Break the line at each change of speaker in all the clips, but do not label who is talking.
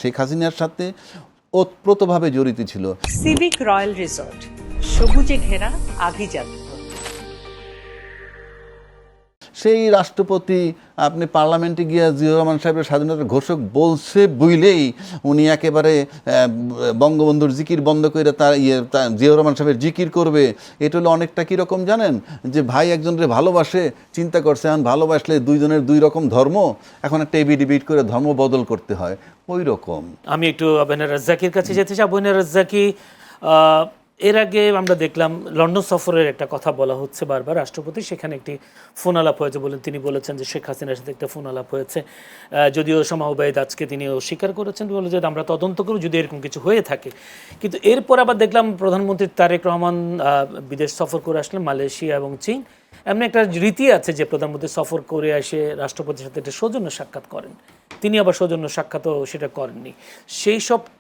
শেখ হাসিনার সাথে ওতপ্রোতভাবে জড়িত ছিল।
সিভিক রয়্যাল রিসোর্ট, সবুজে ঘেরা আভিজাত্য।
সেই রাষ্ট্রপতি আপনি পার্লামেন্টে গিয়া জিয়াউর রহমান সাহেবের স্বাধীনতার ঘোষক বলছে বুঝলেই উনি একেবারে বঙ্গবন্ধুর জিকির বন্ধ করে তার জিয়াউর রহমান সাহেবের জিকির করবে। এটা হলো অনেকটা কীরকম জানেন, যে ভাই একজনকে ভালোবাসে, চিন্তা করছে এখন ভালোবাসলে দুইজনের দুই রকম ধর্ম, এখন একটা ডিবেট করে ধর্ম বদল করতে হয়, ওই রকম।
আমি একটু আবুনা রাজ্জাকির কাছে যেতে চাই। আবুনা রাজ্জাকি, এর আগে আমরা দেখলাম লন্ডন সফরের একটা কথা বলা হচ্ছে বারবার রাষ্ট্রপতি, সেখানে একটি ফোন আলাপ হয়েছে বলেন, তিনি বলেছেন যে শেখ হাসিনার সাথে একটা ফোন আলাপ হয়েছে, যদিও শামা ওবায়দ আজকে তিনি অস্বীকার করেছেন, বলে যে আমরা তদন্ত করি যদি এরকম কিছু হয়ে থাকে। কিন্তু এরপর আবার দেখলাম প্রধানমন্ত্রী তারেক রহমান বিদেশ সফর করে আসলেন, মালয়েশিয়া এবং চীন। এমনি একটা রীতি আছে যে প্রধানমন্ত্রী সফর করে এসে রাষ্ট্রপতির সাথে একটা সৌজন্য সাক্ষাৎ করেন, তিনি আবার সৌজন্য সাক্ষাৎও সেটা করেননি। সেই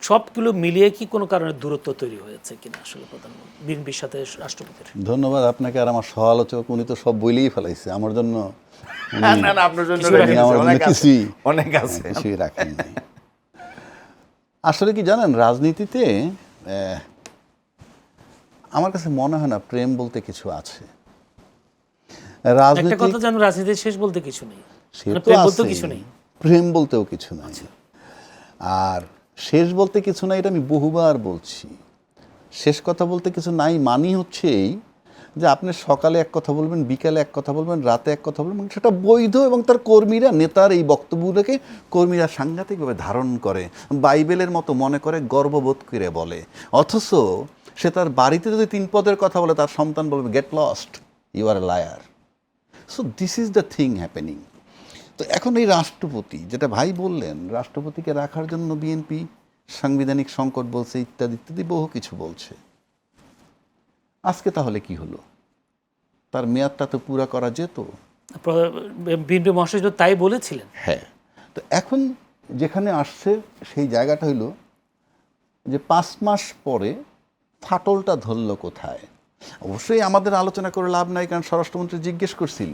সবগুলো মিলিয়ে কি কোনো কারণে দূরত্ব তৈরি হয়েছে কিনা আসলে প্রধানমন্ত্রী বিএনপির সাথে রাষ্ট্রপতির?
ধন্যবাদ আপনাকে। আর আমার সহালোচক উনি তো সব বইলেই ফেলাইছে আমার জন্য, কিছুই রাখেন নাই। আসলে কি জানেন, রাজনীতিতে আমার কাছে মনে হয় না প্রেম বলতে কিছু আছে।
রাজনীতির শেষ বলতে কিছু নেই,
প্রেম বলতেও কিছু নাই। আর শেষ বলতে কিছু নাই, এটা আমি বহুবার বলছি। শেষ কথা বলতে কিছু নাই মানি হচ্ছে এই যে আপনি সকালে এক কথা বলবেন, বিকালে এক কথা বলবেন, রাতে এক কথা বলবেন, সেটা বৈধ, এবং তার কর্মীরা, নেতার এই বক্তব্যটাকে কর্মীরা সাংঘাতিকভাবে ধারণ করে, বাইবেলের মতো মনে করে, গর্ববোধ করে বলে। অথচ সে তার বাড়িতে যদি 3 পদের কথা বলে, তার সন্তান বলবে get lost, you are a liar. So this is the thing happening. তো এখন এই রাষ্ট্রপতি, যেটা ভাই বললেন, রাষ্ট্রপতিকে রাখার জন্য বিএনপি সাংবিধানিক সংকট বলছে, ইত্যাদি ইত্যাদি বহু কিছু বলছে। আজকে তাহলে কি হলো? তার মেয়াদটা তো পুরা করা যেত।
বিএনপি মহাসচিব তাই বলেছিলেন।
হ্যাঁ, তো এখন যেখানে আসছে সেই জায়গাটা হইল যে 5 মাস পরে ফাটলটা ধরল কোথায়। অবশ্যই আমাদের আলোচনা করে লাভ নাই, কারণ স্বরাষ্ট্রমন্ত্রী জিজ্ঞেস করছিল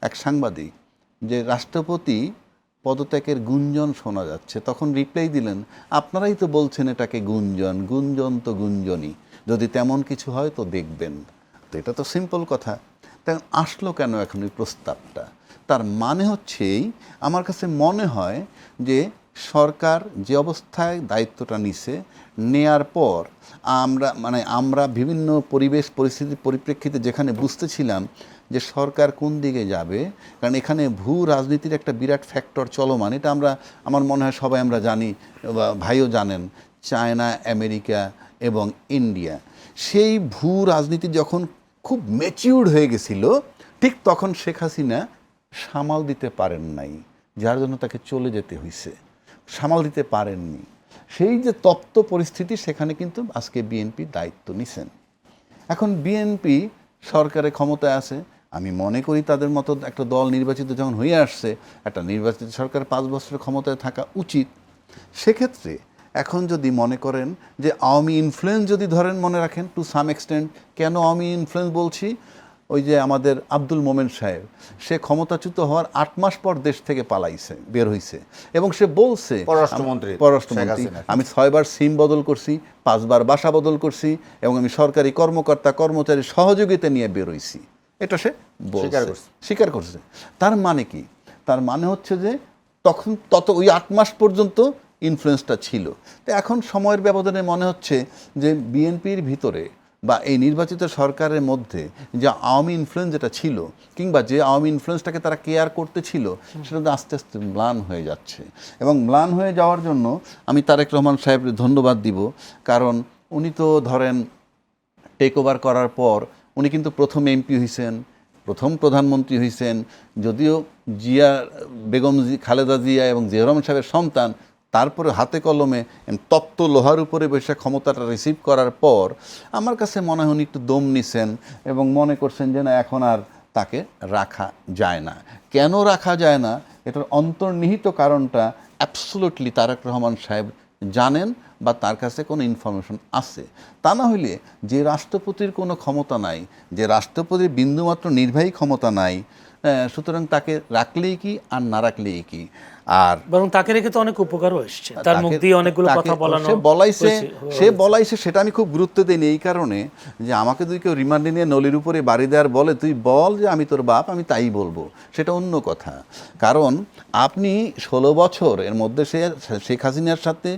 এক সাংবাদিক যে রাষ্ট্রপতি পদত্যাগের গুঞ্জন শোনা যাচ্ছে, তখন রিপ্লাই দিলেন আপনারাই তো বলছেন এটাকে গুঞ্জন, গুঞ্জন তো গুঞ্জনই, যদি তেমন কিছু হয় তো দেখবেন। তো এটা তো সিম্পল কথা। তাই আসলো কেন এখন এই প্রস্তাবটা? তার মানে হচ্ছেই, আমার কাছে মনে হয় যে সরকার যে অবস্থায় দায়িত্বটা নিছে, নেয়ার পর আমরা বিভিন্ন পরিবেশ পরিস্থিতির পরিপ্রেক্ষিতে যেখানে বুঝতেছিলাম যে সরকার কোন দিকে যাবে, কারণ এখানে ভূ রাজনীতির একটা বিরাট ফ্যাক্টর চলমান, এটা আমার মনে হয় সবাই আমরা জানি, ভাইও জানেন, চায়না, আমেরিকা এবং ইন্ডিয়া। সেই ভূ রাজনীতি যখন খুব ম্যাচিউর্ড হয়ে গেছিল, ঠিক তখন শেখ হাসিনা সামাল দিতে পারেন নাই, যার জন্য তাকে চলে যেতে হয়েছে, সামাল দিতে পারেননি। সেই যে তপ্ত পরিস্থিতি, সেখানে কিন্তু আজকে বিএনপি দায়িত্ব নিছেন। এখন বিএনপি সরকারের ক্ষমতায় আছে, আমি মনে করি তাদের মতো একটা দল নির্বাচিত যখন হয়ে আসছে, একটা নির্বাচিত সরকার 5 বছরের ক্ষমতায় থাকা উচিত। সেক্ষেত্রে এখন যদি মনে করেন যে আওয়ামী ইনফ্লুয়েন্স যদি ধরেন, মনে রাখেন টু সাম এক্সটেন্ট, কেন আওয়ামী ইনফ্লুয়েন্স বলছি, ওই যে আমাদের আব্দুল মোমেন সাহেব, সে ক্ষমতাচ্যুত হওয়ার 8 মাস পর দেশ থেকে বের হয়েছে, এবং সে বলছে পররাষ্ট্রমন্ত্রী আমি 6 বার সিম বদল করছি, 5 বার বাসা বদল করছি, এবং আমি সরকারি কর্মকর্তা কর্মচারী সহযোগিতা নিয়ে বের হয়েছি। এটা সে স্বীকার করছে। তার মানে কি? তার মানে হচ্ছে যে তখন ওই 8 মাস পর্যন্ত ইনফ্লুয়েন্সটা ছিল। তো এখন সময়ের ব্যবধানে মনে হচ্ছে যে বিএনপির ভিতরে বা এই নির্বাচিত সরকারের মধ্যে যে আওয়ামী ইনফ্লুয়েন্স যেটা ছিল, কিংবা যে আওয়ামী ইনফ্লুয়েন্সটাকে তারা কেয়ার করতেছিল, সেটা তো আস্তে আস্তে ম্লান হয়ে যাচ্ছে। এবং ম্লান হয়ে যাওয়ার জন্য আমি তারেক রহমান সাহেবের ধন্যবাদ দিব, কারণ উনি তো ধরেন টেক ওভার করার পর উনি কিন্তু প্রথম এমপি হয়েছেন, প্রথম প্রধানমন্ত্রী হয়েছেন, যদিও বেগম খালেদা জিয়া এবং জিয়া রহমান সাহেবের সন্তান, তারপরে হাতে কলমে তপ্ত লোহার উপরে বসে ক্ষমতাটা রিসিভ করার পর আমার কাছে মনে হয় উনি একটু দম নিছেন, এবং মনে করছেন যে না, এখন আর তাকে রাখা যায় না। কেন রাখা যায় না, এটার অন্তর্নিহিত কারণটা অ্যাবসোলুটলি তারেক রহমান সাহেব জানেন, বা তার কাছে কোনো ইনফরমেশন আছে। তা না হইলে যে রাষ্ট্রপতির কোনো ক্ষমতা নাই, যে রাষ্ট্রপতির বিন্দুমাত্র নির্বাহী ক্ষমতা নাই, সুতরাং তাকে রাখলেই কি আর না রাখলেই কি। আর
বরং তাকে রেখে তো অনেক উপকারও এসছে, তার মুখ দিয়ে অনেকগুলো কথা বলানো
সে বলাইছে সেটা আমি খুব গুরুত্ব দিইনি এই কারণে যে আমাকে যদি কেউ রিমান্ডে নিয়ে নলির উপরে বাড়ি দেওয়ার বলে তুই বল যে আমি তোর বাপ, আমি তাই বলবো, সেটা অন্য কথা। কারণ আপনি 16 বছর এর মধ্যে সে শেখ হাসিনার সাথে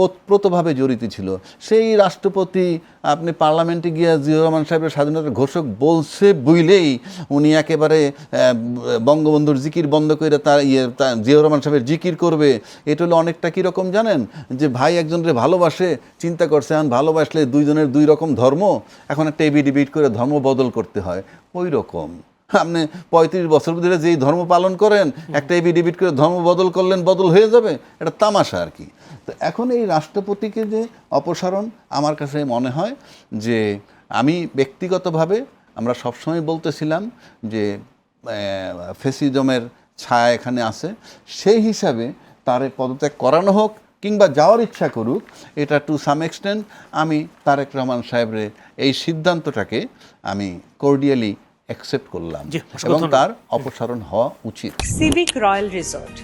ওতপ্রোতভাবে জড়িত ছিল। সেই রাষ্ট্রপতি আপনি পার্লামেন্টে গিয়ে জিয়াউর রহমান সাহেবের স্বাধীনতার ঘোষক বলছে বুঝলেই উনি একেবারে বঙ্গবন্ধুর জিকির বন্ধ করে তার জিয়াউর রহমান সাহেবের জিকির করবে। এটা হলো অনেকটা কীরকম জানেন, যে ভাই একজনকে ভালোবাসে, চিন্তা করছে এখন ভালোবাসলে দুইজনের দুই রকম ধর্ম, এখন একটা এবিডিবিট করে ধর্ম বদল করতে হয়, ওই রকম। আপনি 35 বছর ধরে যেই ধর্ম পালন করেন, একটা এবিডিবিট করে ধর্ম বদল করলেন, বদল হয়ে যাবে, এটা তামাশা আর কি। তো এখন এই রাষ্ট্রপতিকে যে অপসারণ, আমার কাছে মনে হয় যে আমি ব্যক্তিগতভাবে, আমরা সবসময় বলতেছিলাম যে ফ্যাসিজমের ছায়া এখানে আছে, সেই হিসাবে তার পদত্যাগ করানো হোক কিংবা যাওয়ার ইচ্ছা করুক, এটা টু সাম এক্সটেন্ট আমি তারেক রহমান সাহেবের এই সিদ্ধান্তটাকে আমি কর্ডিয়ালি অ্যাকসেপ্ট করলাম এবং তার অপসারণ হওয়া উচিত।
সিভিক রয়্যাল রিসর্ট,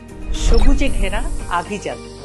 সবুজে ঘেরা আভিজাত্য।